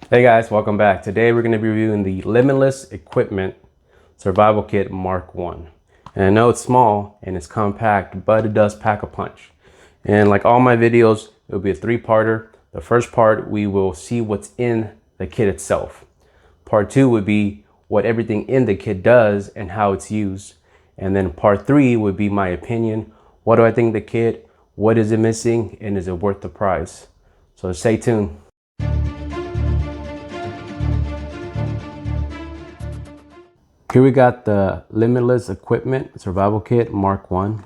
Hey guys, welcome back. Today we're going to be reviewing the Limitless Equipment Survival Kit Mark 1. And I know it's small and it's compact, but it does pack a punch. And like all my videos, it'll be a three-parter. The first part, we will see what's in the kit itself. Part 2 would be what everything in the kit does and how it's used. And then part 3 would be my opinion. What do I think of the kit? What is it missing? And is it worth the price? So stay tuned. Here we got the Limitless Equipment Survival Kit Mark 1.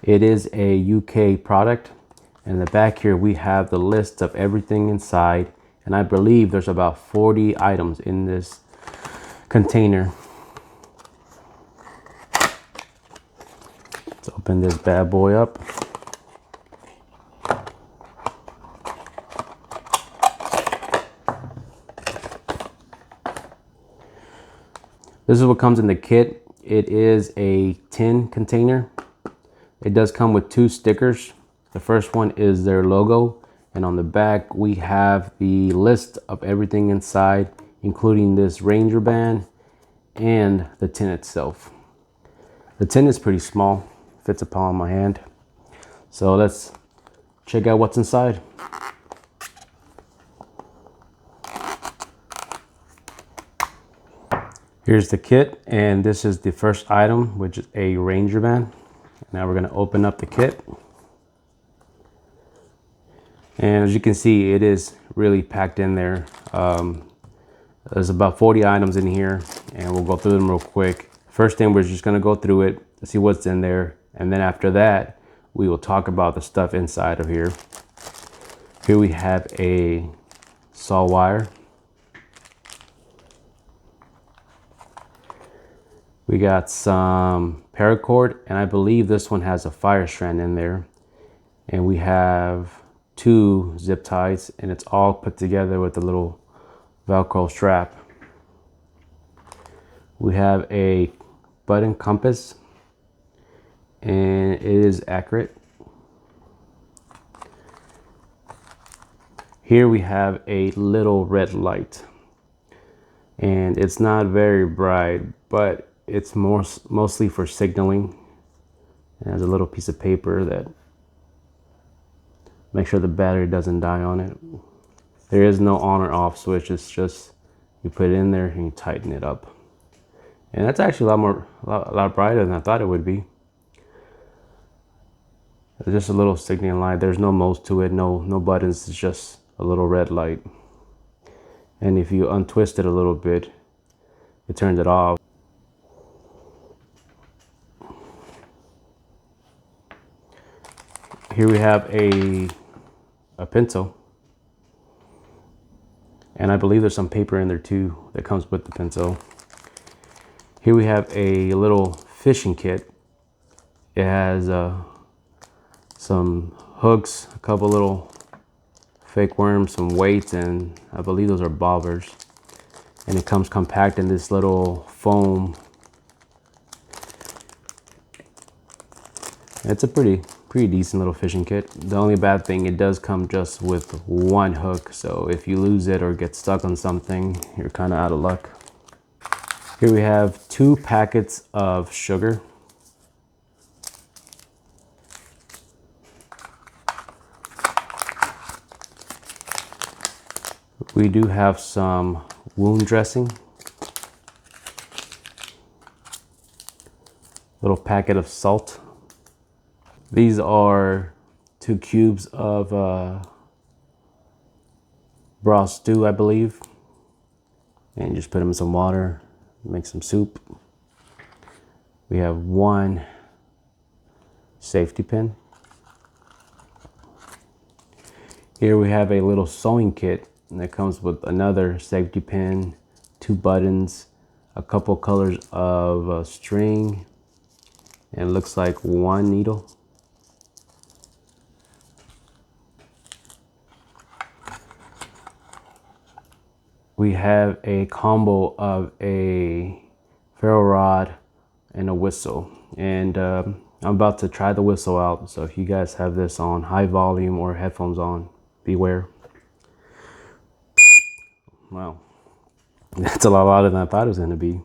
It is a UK product. And in the back here we have the list of everything inside. And I believe there's about 40 items in this container. Let's open this bad boy up. This is what comes in the kit. It is a tin container. It does come with two stickers. The first one is their logo, and on the back we have the list of everything inside, including this Ranger band and the tin itself. The tin is pretty small, fits a palm of my hand. So let's check out what's inside. Here's the kit, and this is the first item, which is a Ranger band. Now we're going to open up the kit. And as you can see, it is really packed in there. There's about 40 items in here, and we'll go through them real quick. First thing, we're just going to go through it, see what's in there. And then after that, we will talk about the stuff inside of here. Here we have a saw wire. We got some paracord, and I believe this one has a fire strand in there. And we have two zip ties, and it's all put together with a little Velcro strap. We have a button compass, and it is accurate. Here we have a little red light, and it's not very bright, but it's mostly for signaling. It has a little piece of paper that make sure the battery doesn't die on it. There is no on or off switch. It's just you put it in there and you tighten it up. And that's actually a lot brighter than I thought it would be. It's just a little signaling light. There's no modes to it, no buttons. It's just a little red light. And if you untwist it a little bit, it turns it off. Here we have a pencil, and I believe there's some paper in there too that comes with the pencil. Here we have a little fishing kit. It has some hooks, a couple little fake worms, some weights, and I believe those are bobbers. And it comes compact in this little foam. It's a pretty decent little fishing kit. The only bad thing, it does come just with one hook, so if you lose it or get stuck on something, you're kind of out of luck. Here we have 2 packets of sugar. We do have some wound dressing. Little packet of salt. These are 2 cubes of broth stew, I believe. And you just put them in some water, make some soup. We have 1 safety pin. Here we have a little sewing kit, and it comes with another safety pin, 2 buttons, a couple colors of string, and it looks like 1 needle. We have a combo of a ferro rod and a whistle, and I'm about to try the whistle out, so if you guys have this on high volume or headphones on, beware. Wow, that's a lot louder than I thought it was gonna be.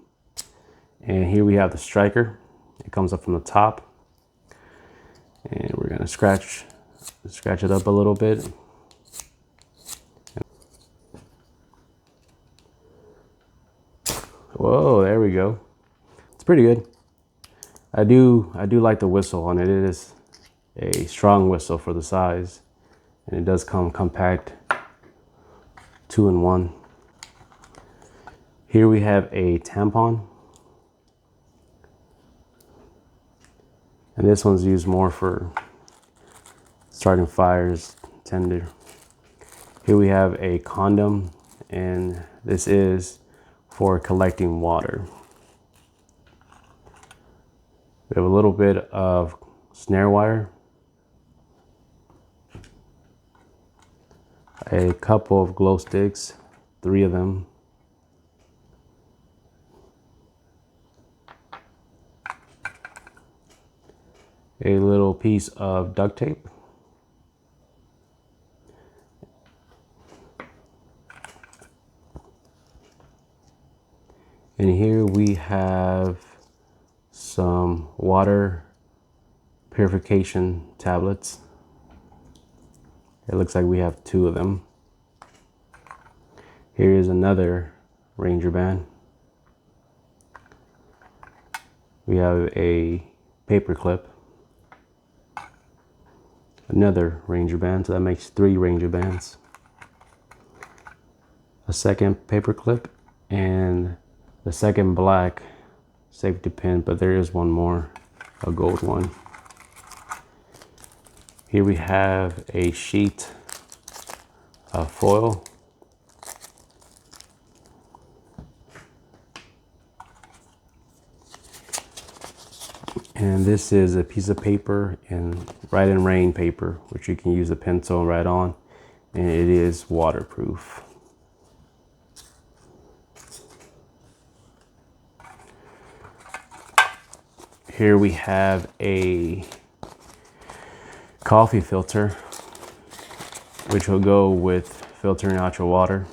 And here we have the striker. It comes up from the top. And we're gonna scratch it up a little bit. Whoa, there we go. It's pretty good. I do like the whistle on it. It is a strong whistle for the size, and it does come compact, 2-in-1. Here we have a tampon, and this one's used more for starting fires, tender. Here we have a condom, and this is for collecting water. We have a little bit of snare wire, a couple of glow sticks, 3 of them, a little piece of duct tape, and here we have some water purification tablets. It looks like we have 2 of them. Here is another Ranger band. We have a paper clip, another Ranger band, so that makes 3 Ranger bands, a second paper clip, and the second black safety pin, but there is one more, a gold one. Here we have a sheet of foil. And this is a piece of paper, and write in rain paper, which you can use a pencil and write on, and it is waterproof. Here we have a coffee filter, which will go with filtering out your water.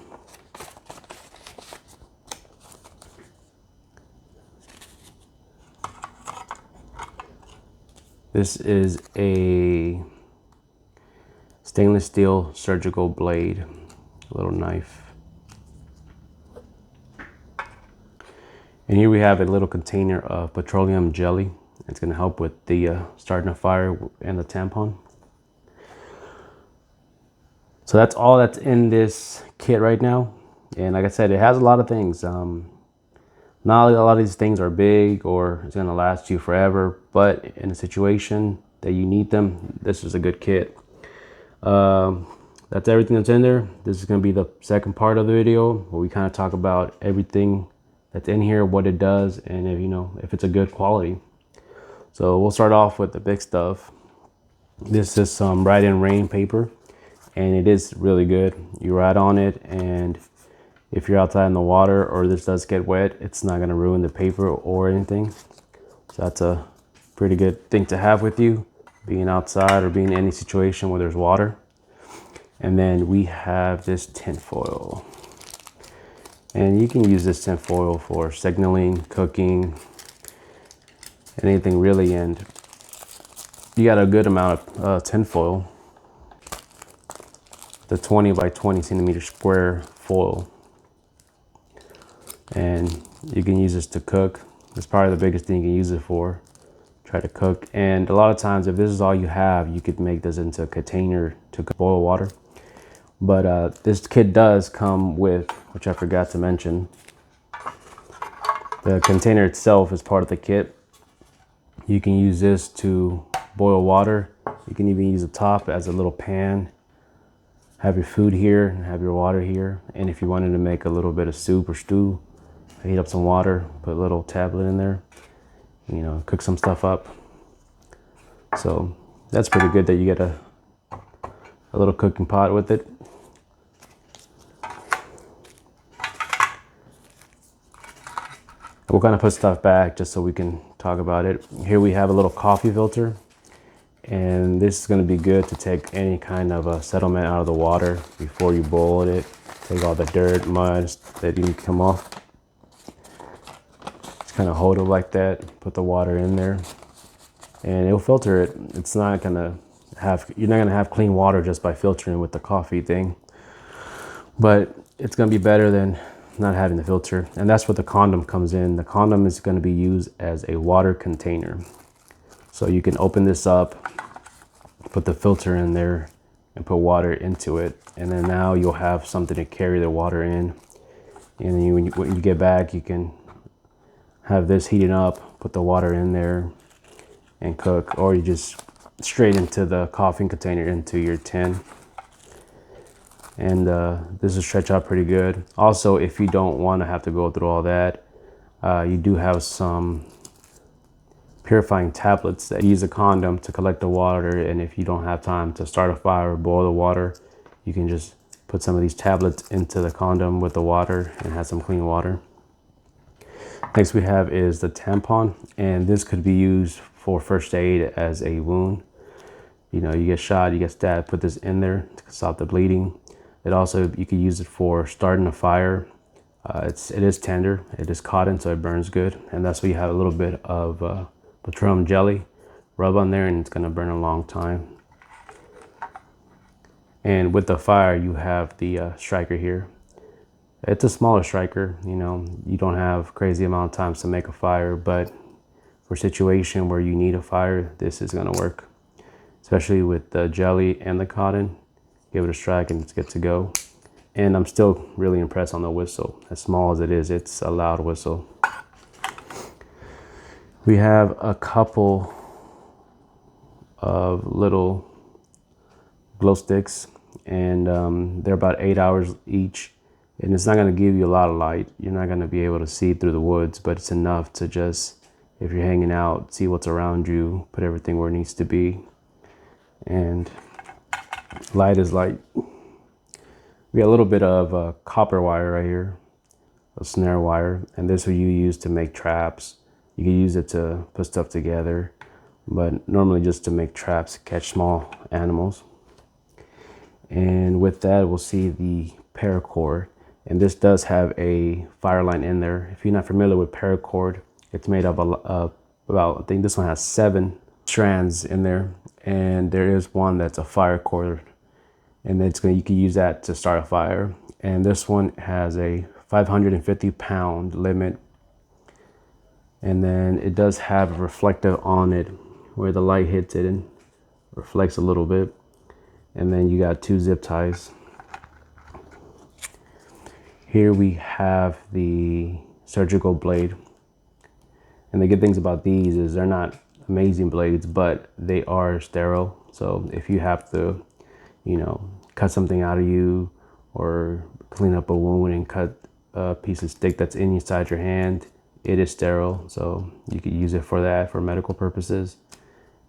This is a stainless steel surgical blade, a little knife. And here we have a little container of petroleum jelly. It's going to help with the starting a fire and the tampon. So that's all that's in this kit right now. And like I said, it has a lot of things. Not a lot of these things are big or it's going to last you forever, but in a situation that you need them, this is a good kit. That's everything that's in there. This is going to be the second part of the video where we kind of talk about everything that's in here, what it does, and if it's a good quality. So we'll start off with the big stuff. This is some write in rain paper, and it is really good. You write on it, and if you're outside in the water or this does get wet, it's not going to ruin the paper or anything. So that's a pretty good thing to have with you, being outside or being in any situation where there's water. And then we have this tin foil. And you can use this tin foil for signaling, cooking, anything really. And you got a good amount of tin foil. The 20 by 20 centimeter square foil. And you can use this to cook. That's probably the biggest thing you can use it for. Try to cook. And a lot of times, if this is all you have, you could make this into a container to boil water. But this kit does come with, which I forgot to mention, the container itself is part of the kit. You can use this to boil water. You can even use the top as a little pan. Have your food here and have your water here. And if you wanted to make a little bit of soup or stew, heat up some water, put a little tablet in there, cook some stuff up. So that's pretty good that you get a little cooking pot with it. We'll kind of put stuff back just so we can talk about it. Here we have a little coffee filter, and this is going to be good to take any kind of a settlement out of the water before you boil it. Take all the dirt, mud that didn't come off. Just kind of hold it like that, put the water in there, and it'll filter it. It's not gonna have, you're not gonna have clean water just by filtering with the coffee thing, but it's gonna be better than not having the filter. And that's what the condom comes in. The condom is gonna be used as a water container. So you can open this up, put the filter in there, and put water into it, and then now you'll have something to carry the water in. And then when you get back, you can have this heating up, put the water in there and cook, or you just straight into the coffee container into your tin. And this will stretch out pretty good. Also, if you don't want to have to go through all that, you do have some purifying tablets that use a condom to collect the water. And if you don't have time to start a fire or boil the water, you can just put some of these tablets into the condom with the water and have some clean water. Next we have is the tampon, and this could be used for first aid as a wound. You know, you get shot, you get stabbed, put this in there to stop the bleeding. It also, you could use it for starting a fire. It is tender, it is cotton, so it burns good. And that's why you have a little bit of petroleum jelly, rub on there, and it's gonna burn a long time. And with the fire, you have the striker here. It's a smaller striker, you know, you don't have crazy amount of times to make a fire, but for a situation where you need a fire, this is gonna work. Especially with the jelly and the cotton, give it a strike and it's good to go. And I'm still really impressed on the whistle. As small as it is, it's a loud whistle. We have a couple of little glow sticks, and they're about 8 hours each. And it's not gonna give you a lot of light. You're not gonna be able to see through the woods, but it's enough to just, if you're hanging out, see what's around you, put everything where it needs to be. And light is light. We got a little bit of copper wire right here, a snare wire, and this will you use to make traps. You can use it to put stuff together, but normally just to make traps to catch small animals. And with that, we'll see the paracord. And this does have a fire line in there. If you're not familiar with paracord, it's made up of about, I think this one has 7 strands in there. And there is one that's a fire cord. And you can use that to start a fire. And this one has a 550-pound limit. And then it does have a reflective on it where the light hits it and reflects a little bit. And then you got 2 zip ties. Here we have the surgical blade. And the good things about these is they're not amazing blades, but they are sterile. So if you have to, you know, cut something out of you or clean up a wound and cut a piece of stick that's inside your hand, it is sterile. So you could use it for that, for medical purposes.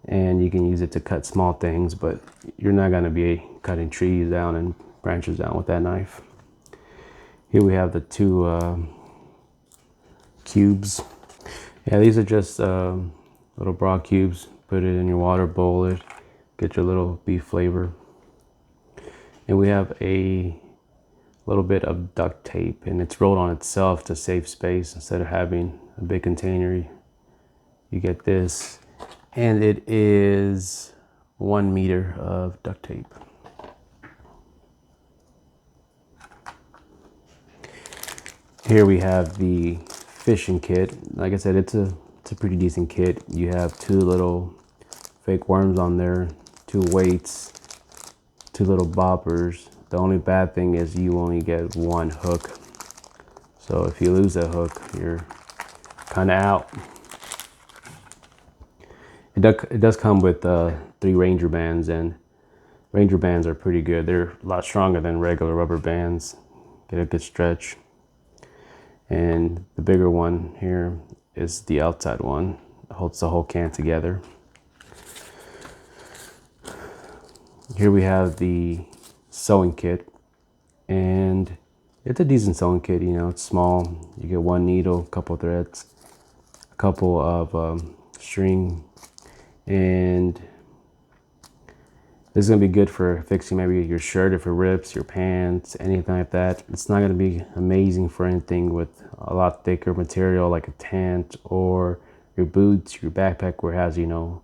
And you can use it to cut small things, but you're not gonna be cutting trees down and branches down with that knife. Here we have the 2 cubes. Yeah, these are just little broad cubes. Put it in your water, boil it, get your little beef flavor. And we have a little bit of duct tape, and it's rolled on itself to save space. Instead of having a big container, you get this. And it is 1 meter of duct tape. Here we have the fishing kit. Like I said, it's a pretty decent kit. You have 2 little fake worms on there, 2 weights, 2 little boppers. The only bad thing is you only get 1 hook. So if you lose that hook, you're kind of out. It does come with 3 Ranger bands, and Ranger bands are pretty good. They're a lot stronger than regular rubber bands. Get a good stretch. And the bigger one here is the outside one. It holds the whole can together. Here we have the sewing kit, and it's a decent sewing kit. You know, it's small. You get 1 needle, a couple of threads, a couple of string, and This is gonna be good for fixing maybe your shirt if it rips, your pants, anything like that. It's not gonna be amazing for anything with a lot thicker material like a tent or your boots, your backpack where it has, you know,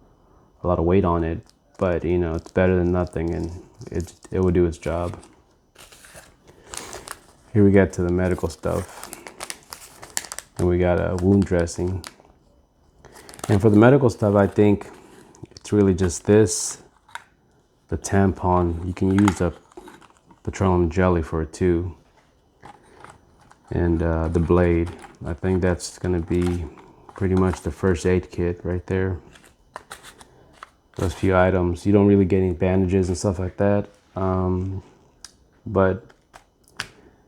a lot of weight on it. But, you know, it's better than nothing, and it will do its job. Here we get to the medical stuff. And we got a wound dressing. And for the medical stuff, I think it's really just this, the tampon. You can use a petroleum jelly for it too. And the blade. I think that's gonna be pretty much the first aid kit right there. Those few items. You don't really get any bandages and stuff like that. But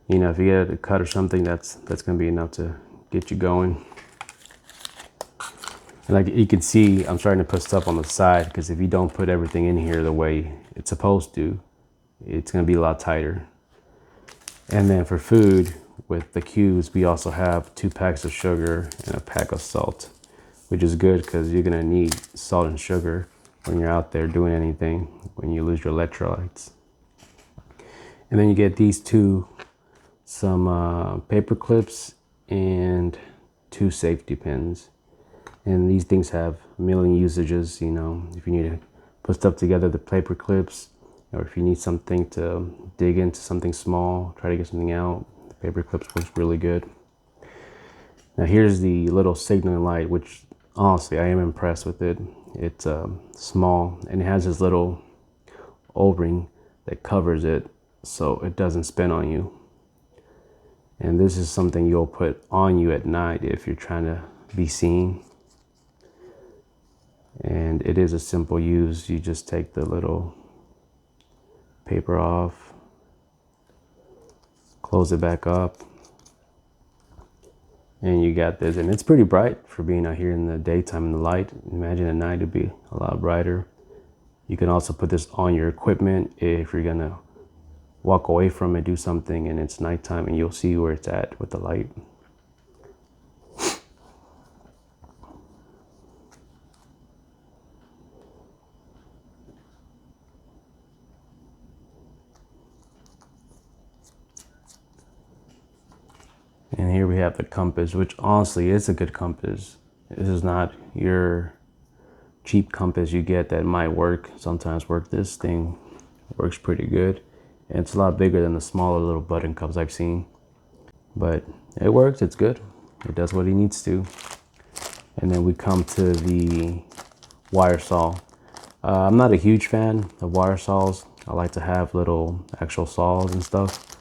you know, if you get a cut or something, that's gonna be enough to get you going. And like you can see, I'm starting to put stuff on the side because if you don't put everything in here the way it's supposed to, it's gonna be a lot tighter. And then for food, with the cubes, we also have 2 packs of sugar and a pack of salt, which is good because you're gonna need salt and sugar when you're out there doing anything, when you lose your electrolytes. And then you get these two, some paper clips and 2 safety pins. And these things have a million usages, you know, if you need to put stuff together, the paper clips, or if you need something to dig into something small, try to get something out, the paper clips works really good. Now here's the little signaling light, which honestly, I am impressed with it. It's small and it has this little O-ring that covers it so it doesn't spin on you. And this is something you'll put on you at night if you're trying to be seen. And it is a simple use. You just take the little paper off, close it back up, and you got this. And it's pretty bright for being out here in the daytime in the light. Imagine at night it'd be a lot brighter. You can also put this on your equipment if you're gonna walk away from it, do something, and it's nighttime, and you'll see where it's at with the light. And here we have the compass, which honestly is a good compass. This is not your cheap compass you get that might work, sometimes work. This thing works pretty good. And it's a lot bigger than the smaller little button cups I've seen. But it works, it's good. It does what it needs to. And then we come to the wire saw. I'm not a huge fan of wire saws. I like to have little actual saws and stuff.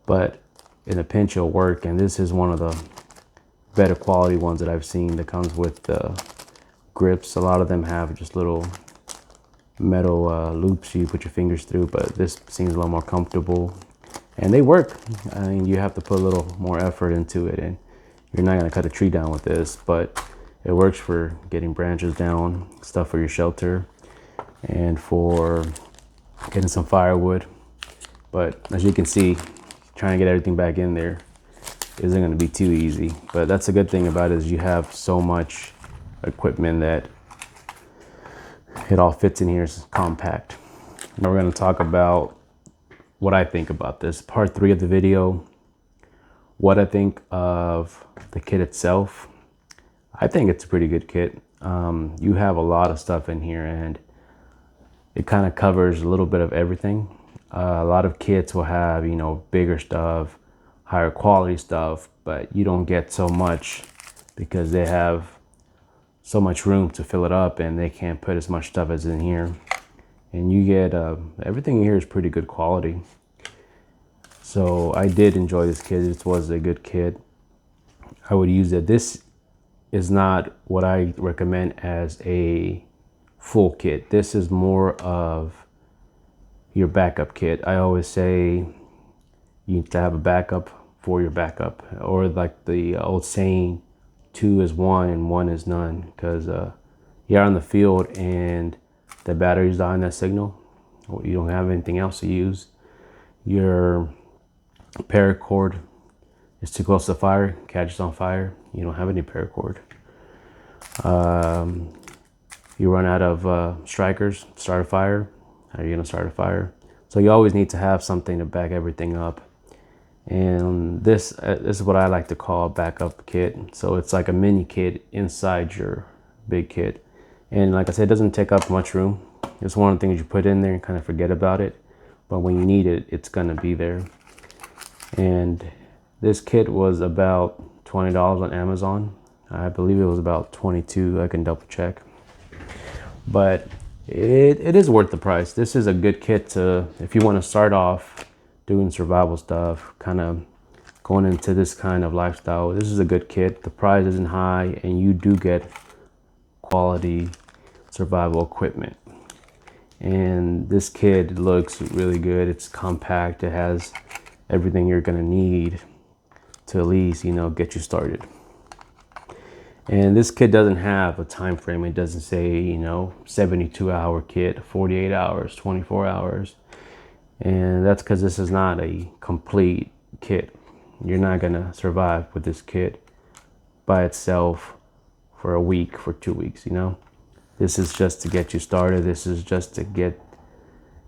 But in a pinch it'll work, and this is one of the better quality ones that I've seen that comes with the grips. A lot of them have just little metal loops you put your fingers through, but this seems a little more comfortable and they work. I mean, you have to put a little more effort into it, and you're not gonna cut a tree down with this, but it works for getting branches down, stuff for your shelter, and for getting some firewood. But as you can see, trying to get everything back in there isn't going to be too easy. But that's a good thing about it, is you have so much equipment that it all fits in here. It's compact. Now we're going to talk about what I think about this. Part 3 of the video, what I think of the kit itself. I think it's a pretty good kit. You have a lot of stuff in here, and it kind of covers a little bit of everything. A lot of kits will have, you know, bigger stuff, higher quality stuff, but you don't get so much because they have so much room to fill it up, and they can't put as much stuff as in here. And you get everything in here is pretty good quality. So I did enjoy this kit. This was a good kit. I would use it. This is not what I recommend as a full kit. This is more of your backup kit. I always say you need to have a backup for your backup, or like the old saying, 2 is 1 and 1 is none, because you're on the field and the battery's die on that signal, or you don't have anything else to use. Your paracord is too close to fire, catches on fire, you don't have any paracord. You run out of strikers, start a fire, How are you gonna start a fire? So you always need to have something to back everything up. And this is what I like to call a backup kit. So it's like a mini kit inside your big kit. And like I said, it doesn't take up much room. It's one of the things you put in there and kind of forget about it. But when you need it, it's gonna be there. And this kit was about $20 on Amazon. I believe it was about 22. I can double check. But it is worth the price. This is a good kit to, if you want to start off doing survival stuff, kind of going into this kind of lifestyle. This is a good kit. The price isn't high, and you do get quality survival equipment. And this kit looks really good. It's compact. It has everything you're gonna need to at least, you know, get you started. And this kit doesn't have a time frame. It doesn't say, you know, 72-hour kit, 48 hours, 24 hours. And that's because this is not a complete kit. You're not gonna survive with this kit by itself for a week, for 2 weeks, you know? This is just to get you started. This is just to get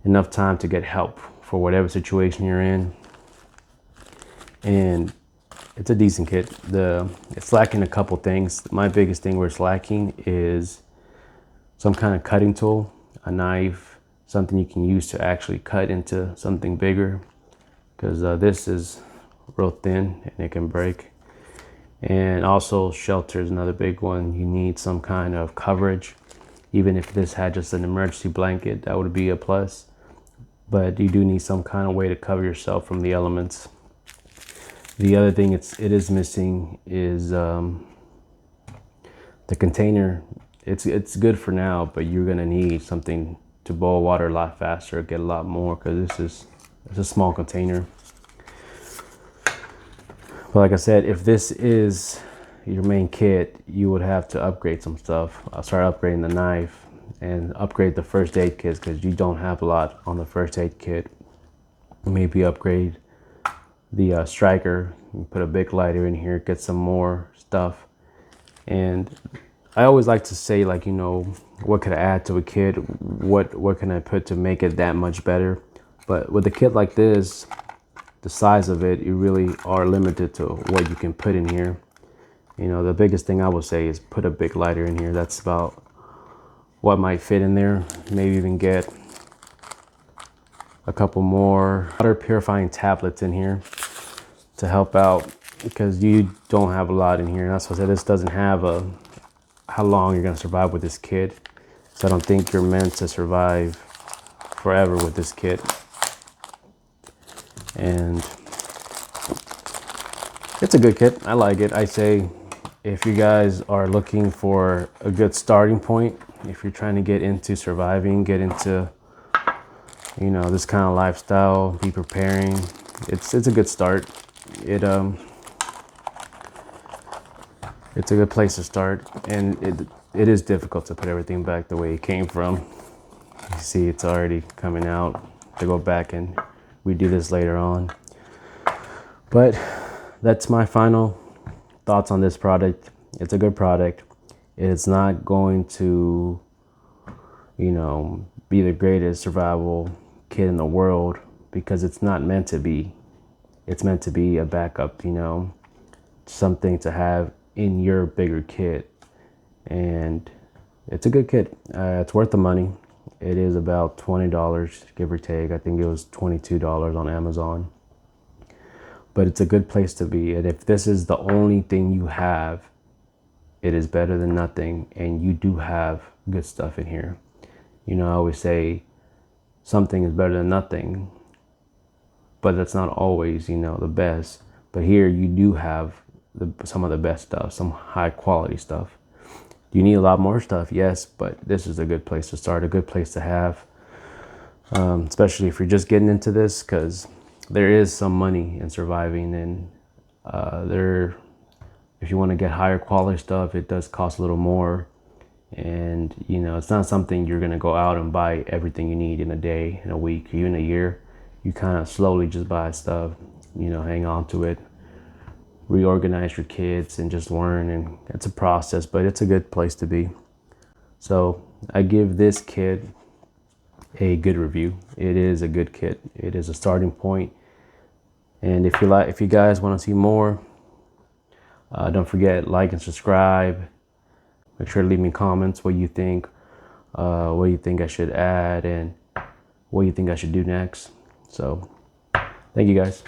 enough time to get help for whatever situation you're in. And it's a decent kit. It's lacking a couple things. My biggest thing where it's lacking is some kind of cutting tool, a knife, something you can use to actually cut into something bigger, because this is real thin and it can break. And also shelter is another big one. You need some kind of coverage. Even if this had just an emergency blanket, that would be a plus. But you do need some kind of way to cover yourself from the elements. The other thing it is missing is the container. It's good for now, but you're gonna need something to boil water a lot faster, get a lot more, because it's a small container. But like I said, if this is your main kit, you would have to upgrade some stuff. I'll start upgrading the knife and upgrade the first aid kits, because you don't have a lot on the first aid kit. Maybe upgrade the striker, you put a big lighter in here, get some more stuff. And I always like to say, like, you know, what could I add to a kit? What can I put to make it that much better? But with a kit like this, the size of it, you really are limited to what you can put in here. You know, the biggest thing I would say is put a big lighter in here. That's about what might fit in there. Maybe even get a couple more water purifying tablets in here to help out, because you don't have a lot in here. That's why I said this doesn't have how long you're gonna survive with this kit. So I don't think you're meant to survive forever with this kit. And it's a good kit. I like it. I say, if you guys are looking for a good starting point, if you're trying to get into surviving, get into, you know, this kind of lifestyle, be preparing, it's a good start. It's a good place to start. And it is difficult to put everything back the way it came from. You see, it's already coming out. To go back and redo this later on. But that's my final thoughts on this product. It's a good product. It's not going to, you know, be the greatest survival kit in the world, because it's not meant to be. It's meant to be a backup, you know, something to have in your bigger kit. And it's a good kit. It's worth the money. It is about $20, give or take. I think it was $22 on Amazon. But it's a good place to be. And if this is the only thing you have, it is better than nothing. And you do have good stuff in here. You know, I always say something is better than nothing, but that's not always, you know, the best. But here you do have some of the best stuff, some high quality stuff. You need a lot more stuff, yes, but this is a good place to start, a good place to have, especially if you're just getting into this, because there is some money in surviving. And if you want to get higher quality stuff, it does cost a little more. And, you know, it's not something you're going to go out and buy everything you need in a day, in a week, even a year. You kind of slowly just buy stuff, you know, hang on to it, reorganize your kits, and just learn. And it's a process, but it's a good place to be. So I give this kit a good review. It is a good kit. It is a starting point. And if you guys want to see more, don't forget, like and subscribe. Make sure to leave me comments what you think I should add and what you think I should do next. So thank you guys.